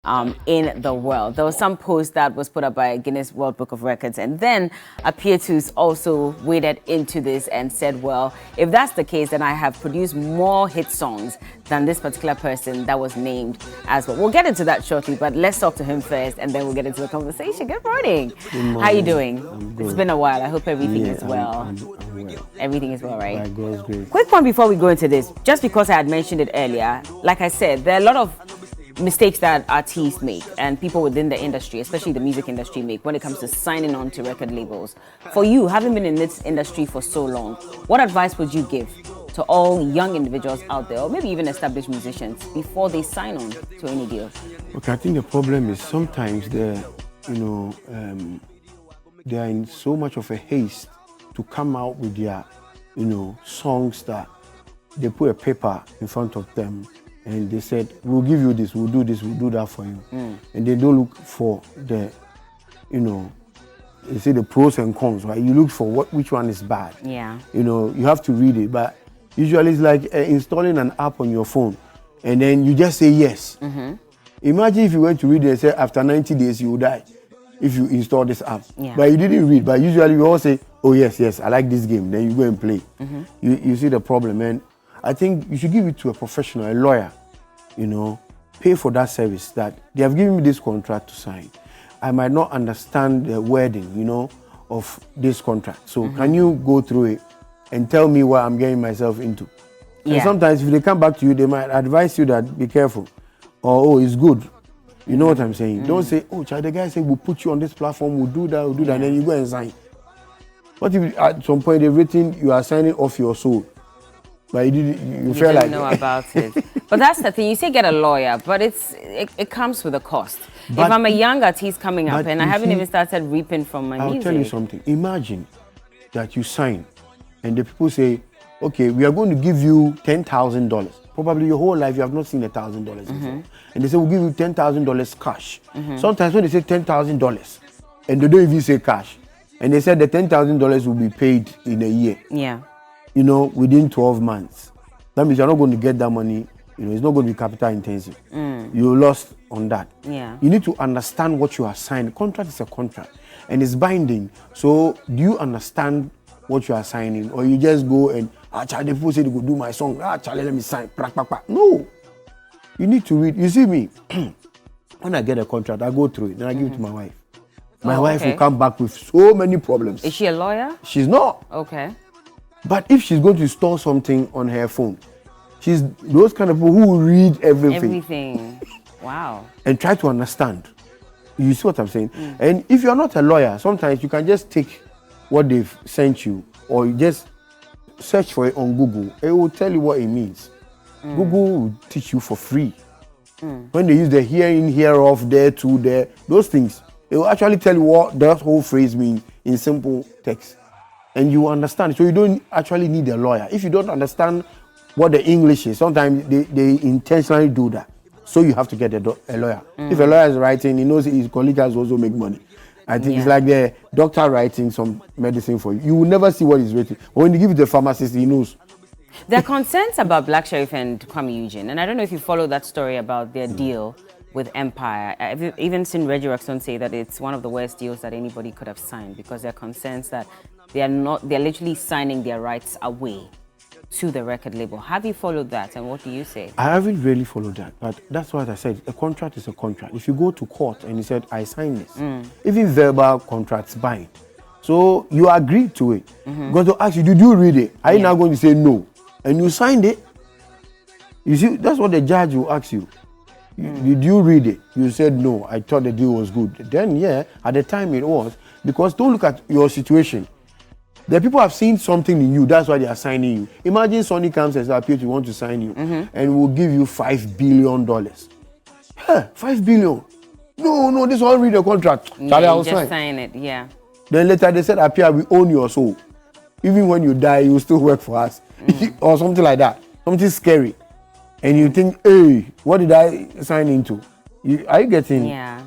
in the world. There was some post that was put up by Guinness World Book of Records, and then Appietus also waded into this and said, well, if that's the case, then I have produced more hit songs than this particular person that was named as well. We'll get into that shortly, but let's talk to him first, and then we'll get into the conversation. Good morning. Good morning. How are you doing? It's been a while. I hope everything is well. I'm well. Everything is well, right? By God's grace. Quick one before we go into this, just because I had mentioned it earlier, like I said, there are a lot of mistakes that artists make and people within the industry, especially the music industry, make when it comes to signing on to record labels. For you, having been in this industry for so long, what advice would you give to all young individuals out there, or maybe even established musicians, before they sign on to any deal? Okay, I think the problem is sometimes they are in so much of a haste to come out with their, songs that they put a paper in front of them and they said, we'll give you this, we'll do this, we'll do that for you. And they don't look for the, they say the pros and cons, right? You look for which one is bad. Yeah. You have to read it, but usually it's like installing an app on your phone and then you just say yes. Imagine if you went to read it and say after 90 days you will die if you install this app. Yeah. But you didn't read, but usually you all say, oh yes, I like this game. Then you go and play. You see the problem, and I think you should give it to a professional, a lawyer, pay for that service that they have given me this contract to sign. I might not understand the wording, of this contract. So can you go through it and tell me what I'm getting myself into? Yeah. And sometimes if they come back to you, they might advise you that be careful. Or, oh, it's good. You know what I'm saying? Don't say, oh, child, the guy said we'll put you on this platform, we'll do that, and then you go and sign. What if at some point they've written you are signing off your soul? But you feel like know about it. But that's the thing. You say get a lawyer, but it comes with a cost. But if I'm a young artist coming up and I haven't even started reaping from my music. I'll tell you something. Imagine that you sign and the people say, okay, we are going to give you $10,000. Probably your whole life you have not seen $1,000 before. And they say, we'll give you $10,000 cash. Sometimes when they say $10,000 and they don't even say cash, and they said the $10,000 will be paid in a year. Yeah. Within 12 months. That means you're not going to get that money. It's not going to be capital intensive. You lost on that. Yeah. You need to understand what you are signing. Contract is a contract and it's binding. So do you understand what you are signing, or you just go and Charlie, people say they go do my song. Charlie, let me sign. No. You need to read. You see me, when I get a contract, I go through it, then I give it to my wife. My wife will come back with so many problems. Is she a lawyer? She's not. Okay. But if she's going to store something on her phone, she's those kind of people who will read everything. Wow. And try to understand. You see what I'm saying? And if you're not a lawyer, sometimes you can just take what they've sent you, or you just search for it on Google. It will tell you what it means. Google will teach you for free. When they use the herein, hereof, there, to, there, those things, it will actually tell you what that whole phrase means in simple text. And you understand. So you don't actually need a lawyer. If you don't understand what the English is, sometimes they intentionally do that. So you have to get a lawyer. If a lawyer is writing, he knows his colleague has also make money. I think it's like the doctor writing some medicine for you. You will never see what is written. But when you give it to the pharmacist, he knows. There are concerns about Black Sheriff and Kwame Eugene. And I don't know if you follow that story about their deal with Empire. I've even seen Reggie Roxton say that it's one of the worst deals that anybody could have signed, because there are concerns that they're literally signing their rights away to the record label. Have you followed that, and what do you say? I haven't really followed that, but that's what I said. A contract is a contract. If you go to court and you said, I signed this, even verbal contracts bind. So you agreed to it. Because they'll ask you, did you read it? Are you now going to say no? And you signed it. You see, that's what the judge will ask you. Did you read it? You said no, I thought the deal was good. Then at the time it was. Because don't look at your situation. The people have seen something in you, that's why they are signing you. Imagine Sonny comes and says, Appietus, we want to sign you, and we'll give you $5 billion. $5 billion? No, this one read the contract. Yeah, Charlie, just sign it, yeah. Then later they said, Appietus, we own your soul. Even when you die, you will still work for us. Or something like that. Something scary. And you think, hey, what did I sign into? Are you getting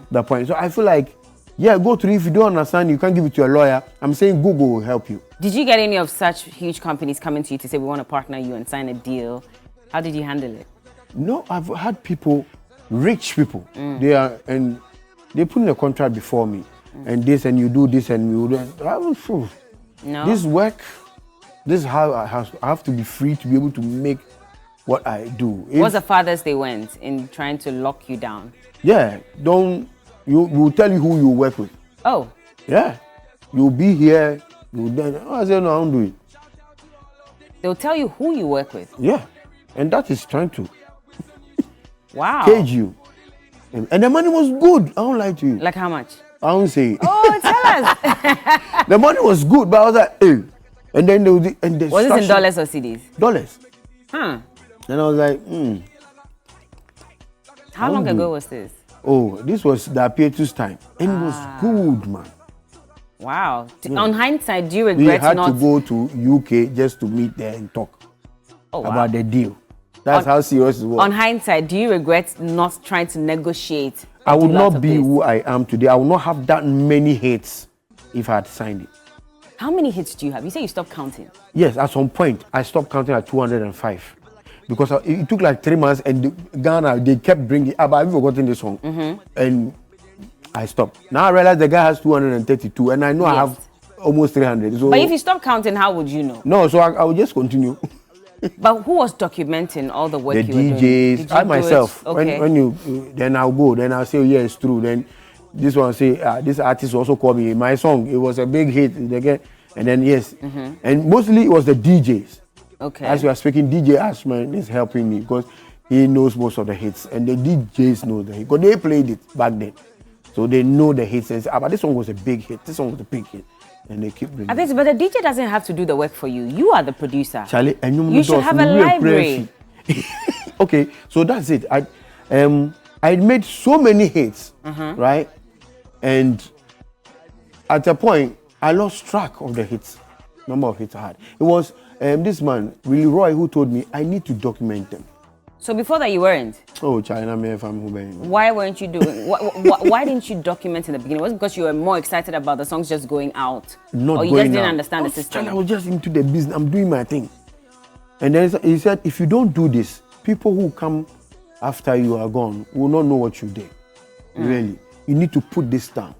the point? So I feel like, go through. If you don't understand, you can't give it to a lawyer. I'm saying Google will help you. Did you get any of such huge companies coming to you to say, we want to partner you and sign a deal? How did you handle it? No, I've had people rich people. They are, and they put in a contract before me, and this, and you do this, and you do that. I was, No. this work, this is how I have to be free to be able to make what I do. What's the farthest they went in trying to lock you down? Yeah, will tell you who you work with. Oh. Yeah, you'll be here. I said, no, I don't do it. They'll tell you who you work with. Yeah, and that is trying to Wow. cage you. And the money was good. I don't lie to you. Like how much? I don't say. Oh, tell us. The money was good, but I was like, hey. And then was this in dollars or CDs? Dollars. Huh. And I was like, How long ago was this? Oh, this was the Appietus time. And it was good, man. Wow. On hindsight, do you We regret had not... to go to UK just to meet there and talk about the deal. That's how serious it was. On hindsight, do you regret not trying to negotiate? I would not be who I am today. I would not have that many hits if I had signed it. How many hits do you have? You say you stopped counting. Yes, at some point, I stopped counting at 205. Because it took like 3 months, and Ghana, they kept bringing, but I've forgotten the song. And I stopped. Now I realize the guy has 232, and I know I have almost 300. So, but if you stop counting, how would you know? No, so I will just continue. But who was documenting all the work The you were doing? DJs, I myself. Okay. When you, then I'll go, then I'll say, oh, yeah, it's true. Then this one say, this artist also called me. My song, it was a big hit. And then, yes. And mostly it was the DJs. Okay. As we are speaking, DJ Ashman is helping me because he knows most of the hits. And the DJs know the hit because they played it back then. So they know the hits and say, but this song was a big hit. This song was a big hit. And they keep bringing it. But the DJ doesn't have to do the work for you. You are the producer. Charlie, and you should have a library. Okay, so that's it. I made so many hits, right? And at a point, I lost track of the hits, number of hits I had. It was this man, Willie Roy, who told me I need to document them. So before that, you weren't? Oh, China, me if I'm Why weren't you doing? Why didn't you document in the beginning? Was it because you were more excited about the songs just going out, or you just didn't understand the system? I was just into the business. I'm doing my thing. And then he said, if you don't do this, people who come after you are gone will not know what you did. Really, you need to put this down.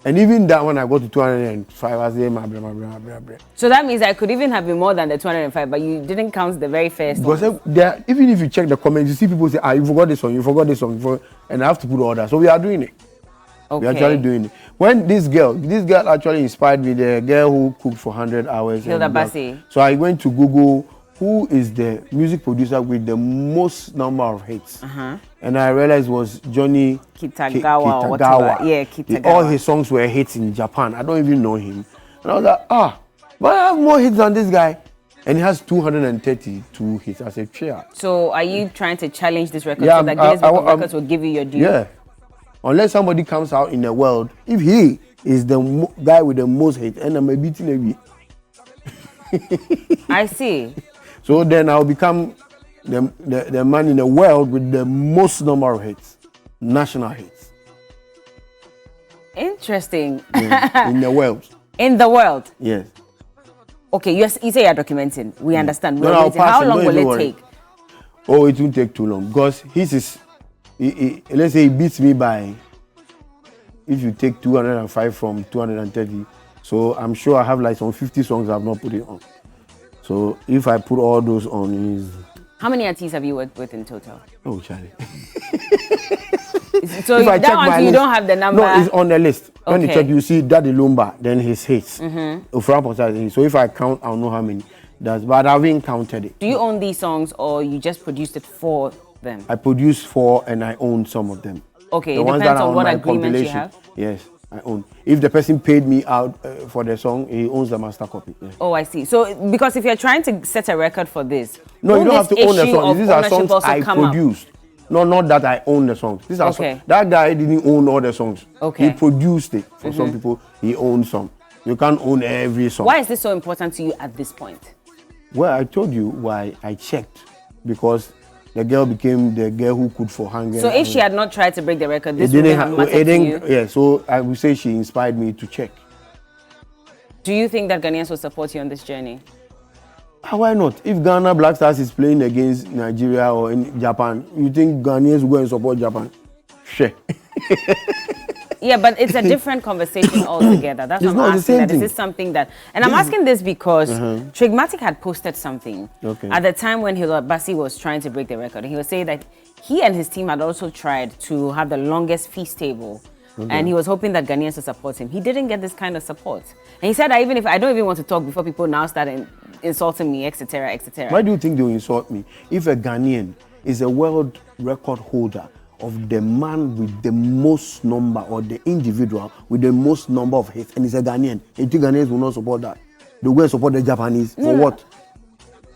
And even that, when I got to 205, I was there, So that means I could even have been more than the 205, but you didn't count the very first one. Because even if you check the comments, you see people say, you forgot this song, you forgot this song, and I have to put all that. So we are doing it. Okay. We're actually doing it. When this girl actually inspired me, the girl who cooked for 100 hours. Hilda Bassi. So I went to Google, who is the music producer with the most number of hits? And I realized it was Johnny Kitagawa. Or whatever. Yeah, Kitagawa. All his songs were hits in Japan. I don't even know him. And I was like, but I have more hits than this guy. And he has 232 hits. I said, yeah. So are you trying to challenge this record so that Guinness World Records will give you your due? Yeah. Unless somebody comes out in the world, if he is the guy with the most hits, and I'm a beating away. I see. So then I'll become the man in the world with the most number of hits, national hits. Interesting. In the world. In the world? Yes. Okay, you say you're documenting. We understand. How long will it take? Oh, it won't take too long because his is, let's say he beats me by, if you take 205 from 230, so I'm sure I have like some 50 songs I've not put it on. So if I put all those on, how many artists have you worked with in total? Oh, Charlie. So that one, you don't have the number? No, it's on the list. Okay. When you check, you see Daddy Lumba, then his hits. So if I count, I'll know how many. But I haven't counted it. Do you own these songs or you just produced it for them? I produced 4 and I own some of them. Okay, it depends on what agreement you have? Yes, I own. If the person paid me out for the song, he owns the master copy. Yeah. Oh, I see. So, because if you're trying to set a record for this, no, you don't have to own the song. These are songs I produced. No, not that I own the songs. These are songs. That guy didn't own all the songs. Okay. He produced it. For some people, he owns some. You can't own every song. Why is this so important to you at this point? Well, I told you why I checked. Because the girl became the girl who could for hunger. So if she had not tried to break the record, this wouldn't have mattered to you? Yeah, so I would say she inspired me to check. Do you think that Ghanaians will support you on this journey? Why not? If Ghana Black Stars is playing against Nigeria or in Japan, you think Ghanaians will go and support Japan? Sure. Yeah, but it's a different conversation altogether. That's what I'm asking. That is this something that, and I'm asking this because Trigmatic had posted something at the time when Basi was trying to break the record. He was saying that he and his team had also tried to have the longest feast table. And he was hoping that Ghanaians would support him. He didn't get this kind of support. And he said that even if I don't even want to talk before people now start insulting me, etc., etc. Why do you think they will insult me? If a Ghanaian is a world record holder of the man with the most number or the individual with the most number of hits, and he's a Ghanaian, you think Ghanaians will not support that? They will support the Japanese for what?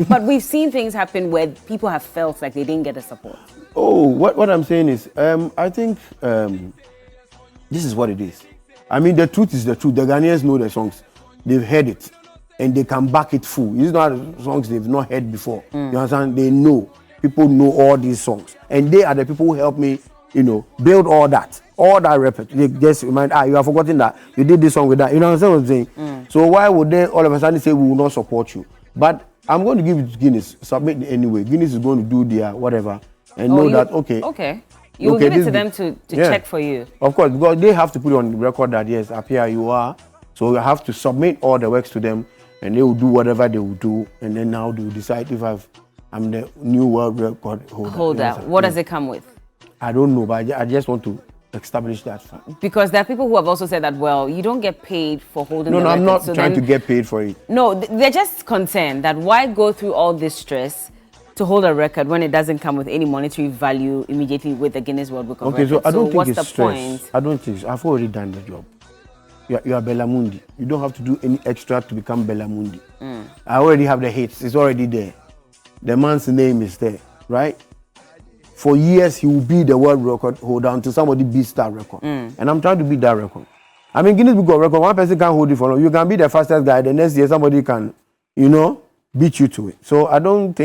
But we've seen things happen where people have felt like they didn't get the support. Oh, what I'm saying is, I think this is what it is. I mean, the truth is the truth. The Ghanaians know the songs. They've heard it. And they can back it full. These are songs they've not heard before. You understand? They know. People know all these songs. And they are the people who help me, build all that. All that repertoire. They just remind, you have forgotten that. You did this song with that. You know what I'm saying? So why would they all of a sudden say we will not support you? But I'm going to give it to Guinness. Submit it anyway. Guinness is going to do their whatever. And know that, okay. You will give it to them to check for you. Of course, because they have to put on the record that, yes, up here you are. So you have to submit all the works to them, and they will do whatever they will do. And then now they will decide if I'm the new world record holder. What does it come with? I don't know, but I just want to establish that fact. Because there are people who have also said that, well, you don't get paid for holding the record. No, I'm not trying to get paid for it. No, they're just concerned that why go through all this stress to hold a record when it doesn't come with any monetary value immediately with the Guinness World Record Holder. Okay, so I don't think what's it's the stress. point? I don't think so. I've already done the job. You are Bellamundi. You don't have to do any extra to become Bellamundi. I already have the hits. It's already there. The man's name is there, right? For years, he will be the world record holder until somebody beats that record. And I'm trying to beat that record. I mean, Guinness Book of Record, one person can't hold it for long. You can be the fastest guy. The next year, somebody can, beat you to it. So I don't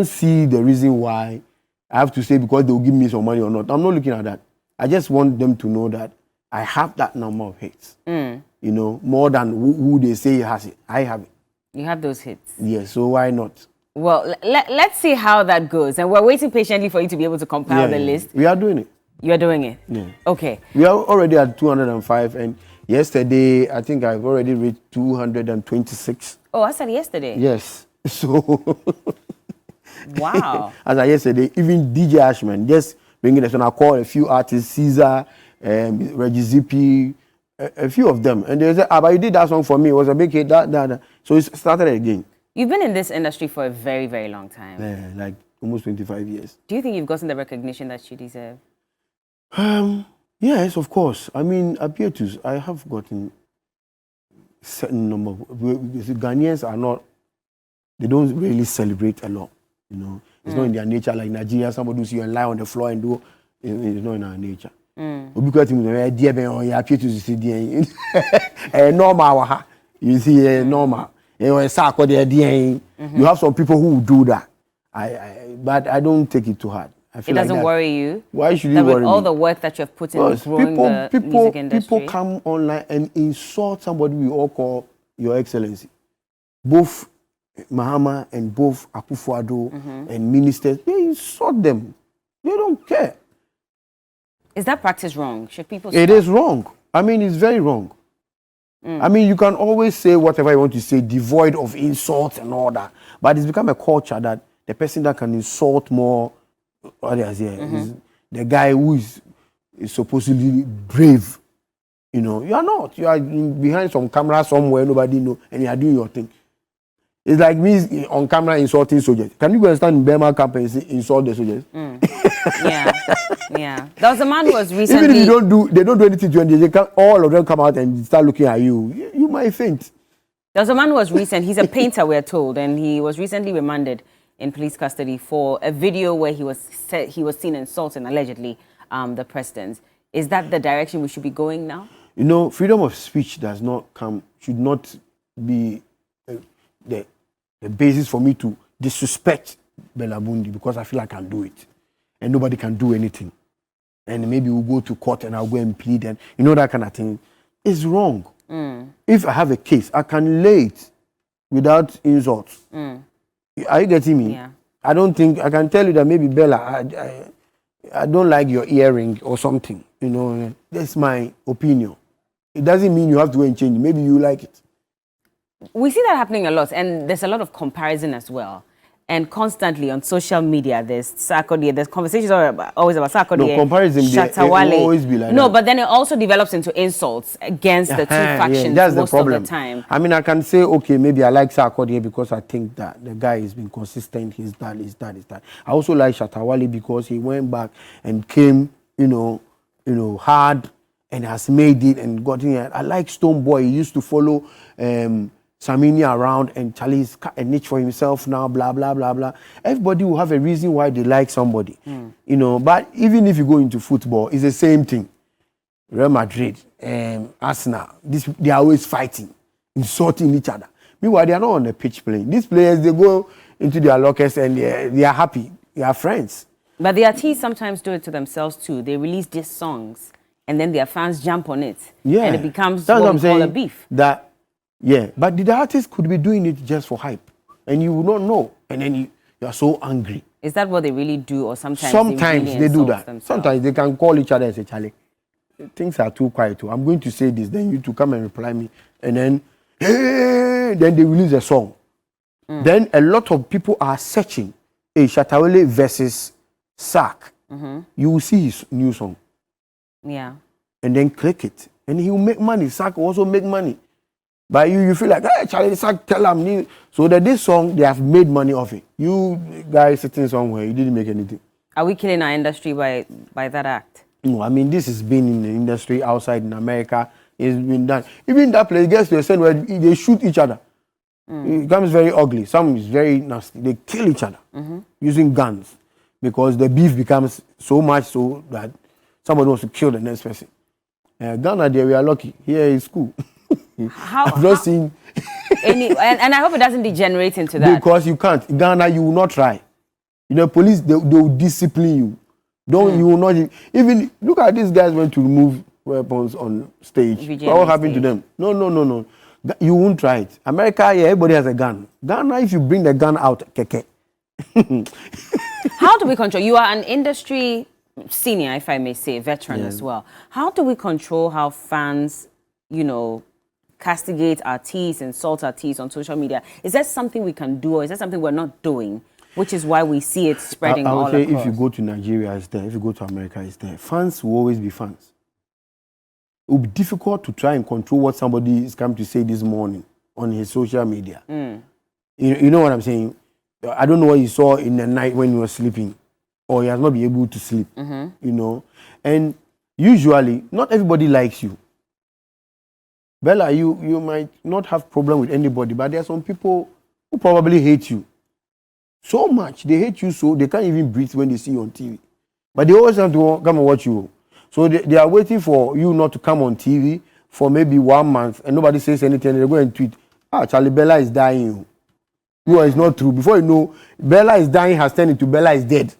see the reason why I have to say because they will give me some money or not. I'm not looking at that. I just want them to know that I have that number of hits. More than who they say has it. I have it. You have those hits. Yes, so why not? Well, let's see how that goes. And we're waiting patiently for you to be able to compile the list. We are doing it. You are doing it? Yeah. Okay. We are already at 205, and yesterday, I think I've already reached 226. Oh, I said yesterday? Yes. So... Wow. As I yesterday, even DJ Ashman, just bringing us on. I call a few artists, Caesar, Reggie Zippy, a few of them. And they said, but you did that song for me. It was a big hit, that. So it started again. You've been in this industry for a very, very long time. Yeah, like almost 25 years. Do you think you've gotten the recognition that you deserve? Yes, of course. I mean, Appietus, I have gotten certain number of... Ghanaians are not... They don't really celebrate a lot. It's not in their nature like Nigeria. Somebody will see you and lie on the floor and do. It's not in our nature. Because normal, you see, normal. You have some people who do that. But I don't take it too hard. It doesn't worry you. Why should you worry me? All the work that you have put in growing the music industry. People come online and insult somebody we all call Your Excellency. Both Mahama and both Akufo-Addo and ministers, they insult them. They don't care. Is that practice wrong? Should people stop? It is wrong. I mean, it's very wrong. I mean, you can always say whatever you want to say, devoid of insults and all that. But it's become a culture that the person that can insult more others is the guy who is supposedly brave. You are not. You are behind some camera somewhere, nobody knows, and you are doing your thing. It's like me on camera insulting soldiers. Can you go and stand in Burma camp and insult the soldiers? Yeah. There was a man who was recently... Even if they don't do anything to you, all of them come out and start looking at you. You might faint. There was a man who was he's a painter, we're told, and he was recently remanded in police custody for a video where he was seen insulting, allegedly, the president. Is that the direction we should be going now? Freedom of speech should not be the basis for me to disrespect Bellamundi because I feel I can do it. And nobody can do anything. And maybe we'll go to court and I'll go and plead and that kind of thing. It's wrong. If I have a case, I can lay it without insults. Are you getting me? Yeah. I don't think I can tell you that maybe Bella, I don't like your earring or something. You know, that's my opinion. It doesn't mean you have to go and change it. Maybe you like it. We see that happening a lot, and there's a lot of comparison as well. And constantly on social media, there's Sarkodie, there's conversations always about Sarkodie. No, comparison, it will always be like no, that. but then it also develops into insults against the two factions that's most the problem. of the time. I mean, I can say, okay, maybe I like Sarkodie because I think that the guy has been consistent, he's that. I also like Shatawale because he went back and came, you know, hard and has made it and gotten it. I like Stonebwoy. He used to follow Samini around, and Charlie's cut a niche for himself now, blah, blah, blah, blah. Everybody will have a reason why they like somebody, you know. But even if you go into football, it's the same thing. Real Madrid, Arsenal, they are always fighting, insulting each other. Meanwhile, they are not on the pitch playing. These players, they go into their lockers and they are happy. They are friends. But the artists sometimes do it to themselves too. They release these songs, and then their fans jump on it. Yeah. And it becomes That's what we call a beef. But the artist could be doing it just for hype, and you will not know, and then you are so angry. Is that what they really do, or sometimes they do that. Themselves? Sometimes they can call each other and say, Charlie, things are too quiet. I'm going to say this, then you to come and reply me, and then then they release a song. Then a lot of people are searching a Shatawale versus Sark. You will see his new song. Yeah. And then click it, and he will make money. Sark will also make money. But you feel like, hey, Charlie, Sark, tell him. So that this song, they have made money off it. You guys sitting somewhere, you didn't make anything. Are we killing our industry by that act? No, I mean, this has been in the industry outside in America. It's been done. Even that place gets to a extent where they shoot each other. It becomes very ugly. Some is very nasty. They kill each other using guns because the beef becomes so much so that somebody wants to kill the next person. Ghana, there we are lucky. Here is cool. I've not seen any, and I hope it doesn't degenerate into that. Because you can't. Ghana, you will not try. You know, police, they will discipline you. You will not. Even look at these guys went to remove weapons on stage. What happened to them? No. You won't try it. America, everybody has a gun. Ghana, if you bring the gun out, keke. How do we control? You are an industry senior, if I may say, veteran as well. How do we control how fans, castigate artists, insult artists on social media? Is that something we can do, or is that something we're not doing, which is why we see it spreading all across? I would say if you go to Nigeria, it's there. If you go to America, it's there. Fans will always be fans. It will be difficult to try and control what somebody is coming to say this morning on his social media. You know what I'm saying? I don't know what you saw in the night when you were sleeping, or you has not been able to sleep, And usually, not everybody likes you. Bella, you might not have problem with anybody, but there are some people who probably hate you so much. They hate you so they can't even breathe when they see you on TV. But they always have to come and watch you. So they are waiting for you not to come on TV for maybe 1 month, and nobody says anything. They go and tweet, Charlie, Bella is dying. No, it's not true. Before you know, Bella is dying has turned into Bella is dead.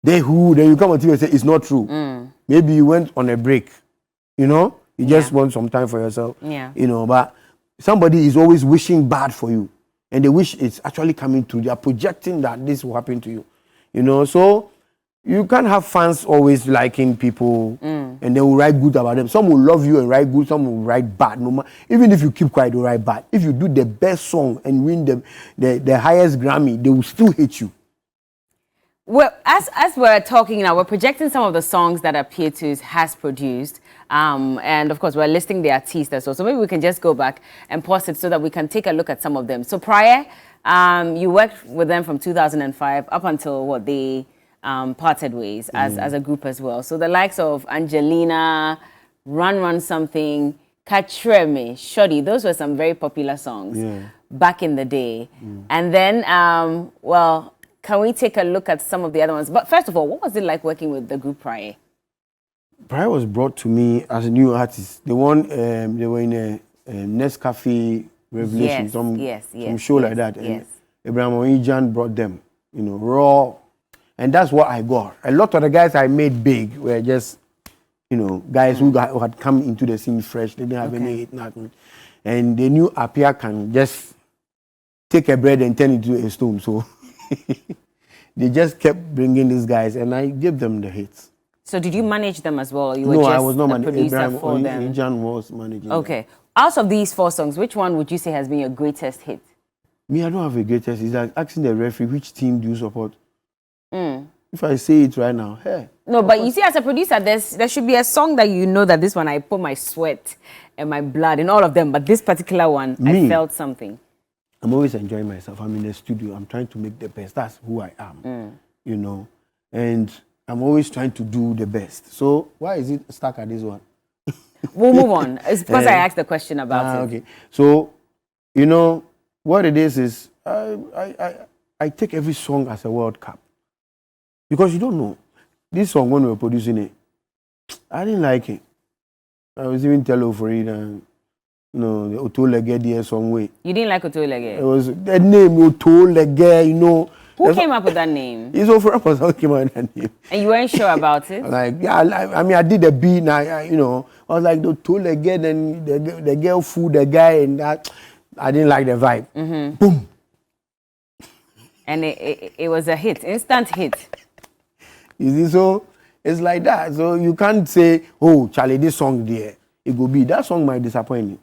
Then you come on TV and say it's not true. Maybe you went on a break, You just want some time for yourself. But somebody is always wishing bad for you, and they wish it's actually coming true. They are projecting that this will happen to you. So you can't have fans always liking people, and they will write good about them. Some will love you and write good, some will write bad. No matter, even if you keep quiet, they'll write bad. If you do the best song and win the highest Grammy, they will still hate you. Well, as we're talking now, we're projecting some of the songs that Appietus has produced. And of course, we're listing the artists as well. So maybe we can just go back and pause it so that we can take a look at some of them. So prior, you worked with them from 2005 up until they parted ways as a group as well. So the likes of Angelina, Run Something, Kachreme, Shoddy, those were some very popular songs back in the day. And then, can we take a look at some of the other ones? But first of all, what was it like working with the group Prior? Prior was brought to me as a new artist. They were in a Nescafe Revelation, some show like that. And Abraham Oijan brought them, raw. And that's what I got. A lot of the guys I made big were just, guys who had come into the scene fresh. They didn't have any hit, nothing. And they knew Appia can just take a bread and turn it into a stone. So they just kept bringing these guys, and I gave them the hits. So did you manage them as well, or you were No, just I was not a producer for them? Ijan was managing. Okay. Out of these 4 songs, which one would you say has been your greatest hit? Me, I don't have a greatest. It's like asking the referee, which team do you support? If I say it right now, hey. No, but you see, as a producer, there should be a song that you know that this one I put my sweat and my blood in all of them, but this particular one, I felt something. I'm always enjoying myself. I'm in the studio. I'm trying to make the best. That's who I am, you know. And I'm always trying to do the best. So why is it stuck at this one? We'll move on. It's because I asked the question about it. Okay. So, you know, what it is I take every song as a World Cup. Because you don't know. This song, when we were producing it, I didn't like it. I was even telling for it, and you know, the Otolege song way. You didn't like Otolege? It was the name Otolege, you know. Who came up with that name? It's over who came up with that name. And you weren't sure about it? Like, yeah, I mean, I did the beat, and you know, I was like, the Otolege, then the girl fooled the guy, and that, I didn't like the vibe. Boom. And it was a hit, instant hit. You see, so it's like that. So you can't say, oh, Charlie, this song there, it will be. That song might disappoint me.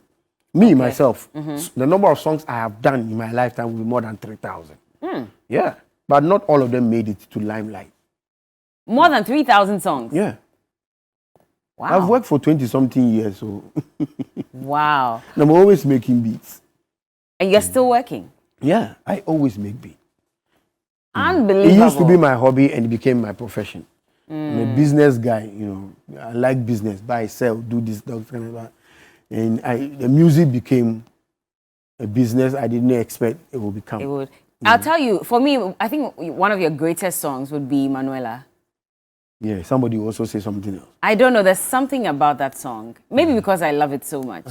Me, myself, the number of songs I have done in my lifetime will be more than 3,000. Yeah. But not all of them made it to limelight. More than 3,000 songs? Yeah. Wow. I've worked for 20-something years, so. Wow. And I'm always making beats. And you're still working? Yeah, I always make beats. Unbelievable. It used to be my hobby and it became my profession. I'm a business guy, you know. I like business, buy, sell, do this, that, kind of that. And the music became a business I didn't expect it would become. It would. I'll tell you, for me, I think one of your greatest songs would be Manuela. Yeah, somebody also say something else. I don't know, there's something about that song. Maybe because I love it so much.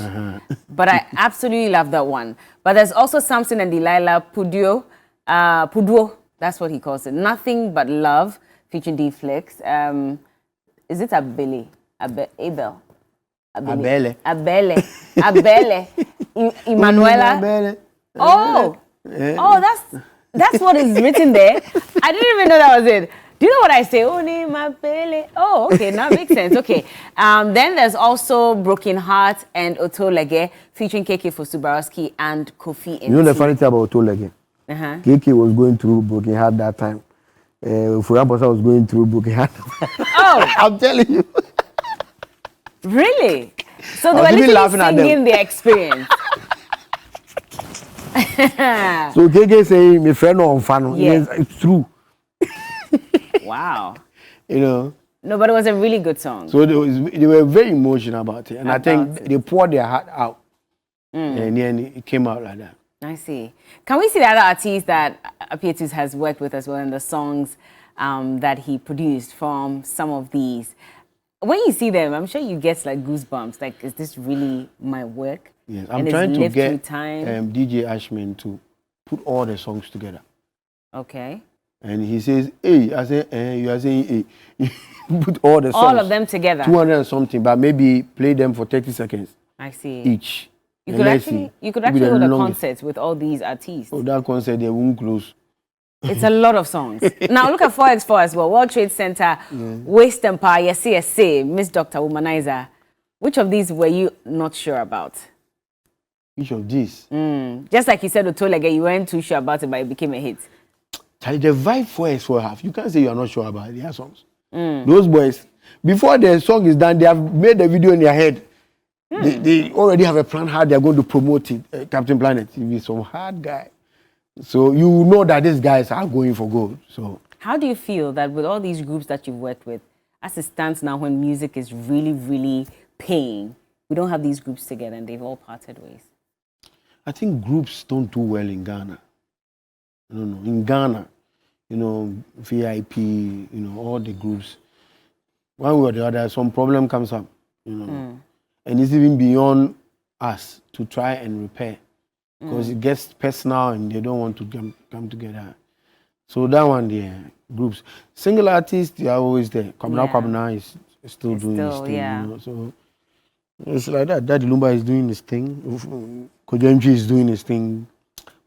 But I absolutely love that one. But there's also Samson and Delilah, Puduo. That's what he calls it. Nothing But Love, featuring D-Flex. Is it Abele? Abel? Abele. Abele. Emanuela. Oh, that's what is written there. I didn't even know that was it. Do you know what I say? Oh, okay, now it makes sense. Okay. Then there's also Broken Heart and Otolege, featuring KK Fosubarowski and Kofi. You know the funny thing about Otolege? KK was going through Broken Heart that time. Furabosa was going through Broken Heart. Oh! I'm telling you. Really? So they were literally singing their experience. So KK saying, my friend on fan. Yes, it's true. Wow. You know? No, but it was a really good song. So they were very emotional about it. And I think they poured their heart out. And then it came out like that. I see. Can we see the other artists that Appietus has worked with as well in the songs that he produced from some of these? When you see them, I'm sure you get like goosebumps. Like, is this really my work? Yes, I'm trying to get DJ Ashman to put all the songs together. Okay. And he says, hey, I say, you are saying, hey. Put all the songs. All of them together. 200 and something, but maybe play them for 30 seconds. I see. Each. You could actually hold a concert with all these artists. Oh, that concert, they won't close. It's a lot of songs. Now look at 4x4 as well. World Trade Center, Waste Empire, Yes, Miss Dr. Womanizer. Which of these were you not sure about? Which of these? Just like you said, Otolege, you weren't too sure about it, but it became a hit. The vibe 4x4 have, you can't say you are not sure about their songs. Those boys, before the song is done, they have made the video in their head. They already have a plan how they are going to promote it. Captain Planet TV, some hard guy. So you know that these guys are going for gold. So how do you feel that with all these groups that you've worked with, as it stands now when music is really, really paying, we don't have these groups together and they've all parted ways? I think groups don't do well in Ghana. I don't know. In Ghana, you know, VIP, you know, all the groups, one way or the other, some problem comes up, you know. And it's even beyond us to try and repair. Because it gets personal and they don't want to come together. So that one, the groups. Single artists, they are always there. Kwabena is still doing his thing. Yeah. You know? So it's like that. Daddy Lumba is doing his thing. Kojenji is doing his thing.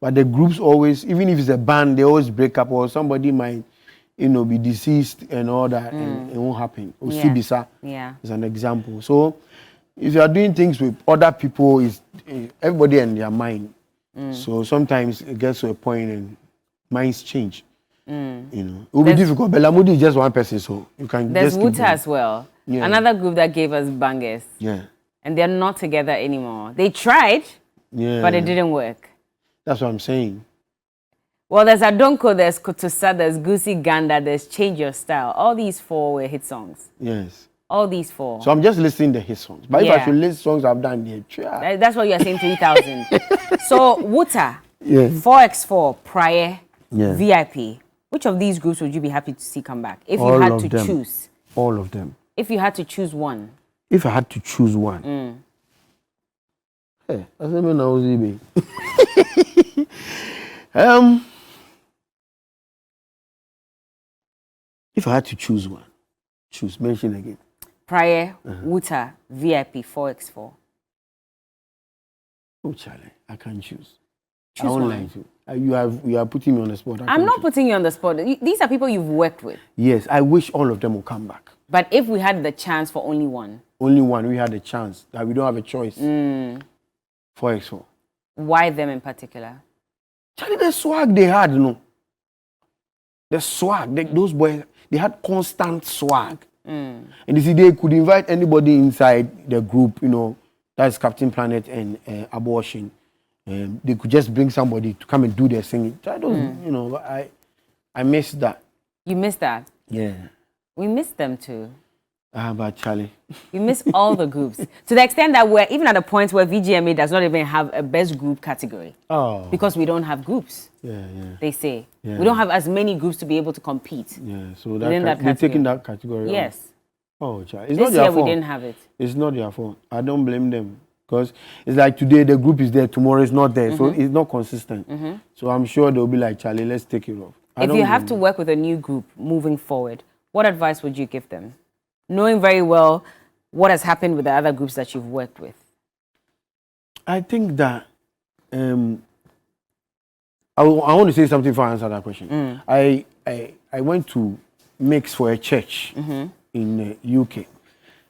But the groups always, even if it's a band, they always break up, or somebody might, be deceased and all that, and it won't happen. Yeah. Is an example. So if you are doing things with other people, is everybody and their mind. So sometimes it gets to a point and minds change. It will be difficult. But Lamudi is just one person, so you can. There's just keep Wuta as well. Yeah. Another group that gave us bangers. Yeah. And they're not together anymore. They tried, but it didn't work. That's what I'm saying. Well, there's Adonko, there's Kutusa, there's Gusi Ganda, there's Change Your Style. All these 4 were hit songs. Yes. All these 4. So I'm just listing the hit songs. But if I should list songs I've done, that's what you're saying, 3,000. So, Wuta, 4x4, Prior, VIP. Which of these groups would you be happy to see come back? If you had to choose. All of them. If you had to choose one. If I had to choose one. Hey, that's not know. If I had to choose one, mention again. Prior, Wuta, VIP, 4x4. Oh, Charlie, I can't choose. Choose I won't one. lie to you. You are putting me on the spot. I'm not putting you on the spot. These are people you've worked with. Yes, I wish all of them would come back. But if we had the chance for only one. Only one, we had a chance. That we don't have a choice. 4x4. Why them in particular? Charlie, the swag they had, The swag, those boys, they had constant swag. And you see, they could invite anybody inside the group, that's Captain Planet and Abortion. They could just bring somebody to come and do their singing. I don't, I miss that. You miss that? Yeah. We miss them too. But Charlie. We miss all the groups. To the extent that we're even at a point where VGMA does not even have a best group category. Oh. Because we don't have groups. Yeah. They say. Yeah. We don't have as many groups to be able to compete. Yeah, so they're taking that category. Yes. Oh, Charlie. It's this not their year fault. we didn't have it. It's not their fault. I don't blame them. Because it's like today the group is there, tomorrow it's not there. So it's not consistent. So I'm sure they'll be like, Charlie, let's take it off. If you have to work with a new group moving forward, what advice would you give them? Knowing very well what has happened with the other groups that you've worked with. I think that I want to say something before I answer that question. I went to mix for a church in the UK.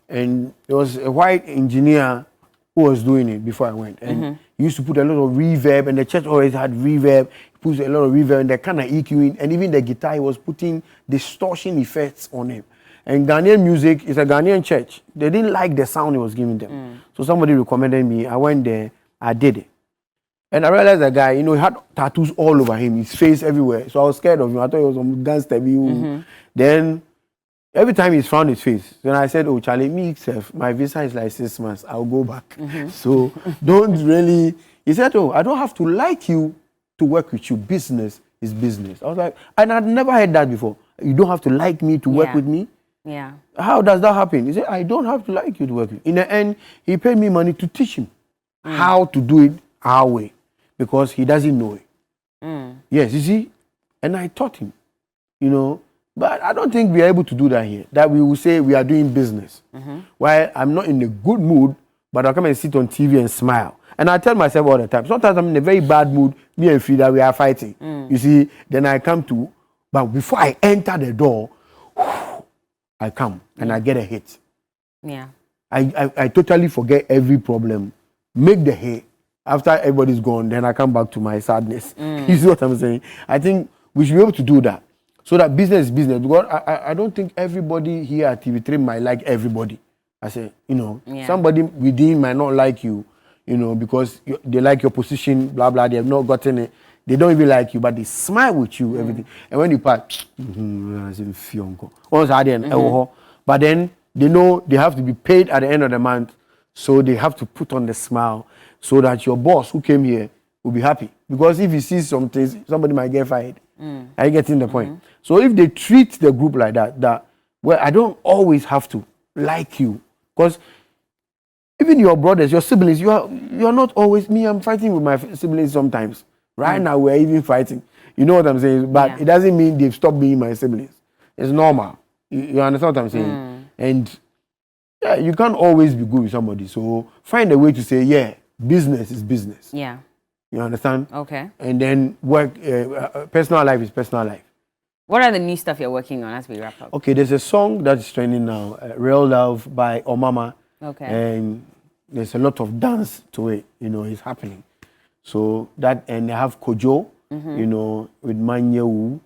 And there was a white engineer who was doing it before I went. And he used to put a lot of reverb, and the church always had reverb. He put a lot of reverb, and they kind of EQing, and even the guitar, he was putting distortion effects on it. And Ghanaian music is a Ghanaian church. They didn't like the sound he was giving them. So somebody recommended me. I went there, I did it. And I realized the guy, he had tattoos all over him, his face everywhere. So I was scared of him. I thought he was some gangster. Then every time he's found his face, then I said, oh, Charlie, me, my visa is like 6 months. I'll go back. So don't really... He said, oh, I don't have to like you to work with you. Business is business. I was like, and I'd never heard that before. You don't have to like me to work with me? Yeah. How does that happen? He said, I don't have to like you to work with me. In the end, he paid me money to teach him how to do it our way because he doesn't know it. Yes, you see? And I taught him, But I don't think we are able to do that here. That we will say we are doing business. While I'm not in a good mood, but I'll come and sit on TV and smile. And I tell myself all the time, sometimes I'm in a very bad mood, me and Frida, we are fighting. You see, then I come to, but before I enter the door, I come and I get a hit. Yeah. I totally forget every problem, make the hit. After everybody's gone, then I come back to my sadness. You see what I'm saying? I think we should be able to do that. So that business is business. Because I don't think everybody here at TV3 might like everybody. I say, somebody within might not like you, because they like your position, blah, blah. They have not gotten it. They don't even like you, but they smile with you, everything. And when you pass, but then they know they have to be paid at the end of the month. So they have to put on the smile so that your boss who came here will be happy. Because if he sees some things, somebody might get fired. Are you getting the point? So if they treat the group like that, well, I don't always have to like you. Because even your brothers, your siblings, you're not always me. I'm fighting with my siblings sometimes. Right now, we're even fighting. You know what I'm saying? But it doesn't mean they've stopped being my siblings. It's normal. You understand what I'm saying? And yeah, you can't always be good with somebody. So find a way to say, yeah, business is business. Yeah. You understand? Okay. And then work, personal life is personal life. What are the new stuff you're working on as we wrap up? Okay, there's a song that's trending now, Real Love by Omama. Okay. And there's a lot of dance to it, you know, it's happening. So that, and I have Kojo, you know, with Manyewu.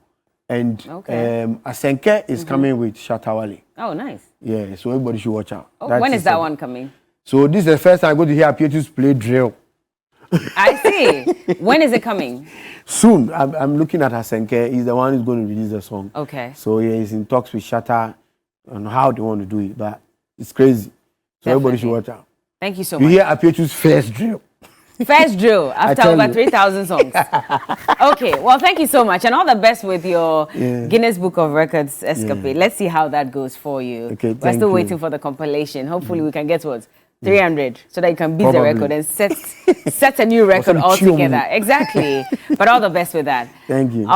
And Asenke is coming with Shatawale. Oh, nice. Yeah, so everybody should watch out. Oh, when is that one coming? So this is the first time I go to hear Appietus play drill. I see. When is it coming? Soon. I'm looking at Asenke. He's the one who's going to release the song. Okay. So yeah, he's in talks with Shatta on how they want to do it. But it's crazy. So everybody should watch out. Thank you so You much. hear Appietus' first drill. First drill after over 3,000 songs. Okay, well, thank you so much. And all the best with your Guinness Book of Records escapade. Let's see how that goes for you. Okay, We're still waiting for the compilation. Hopefully, we can get what? 300, so that you can beat the record and set a new record altogether. Exactly. But all the best with that. Thank you.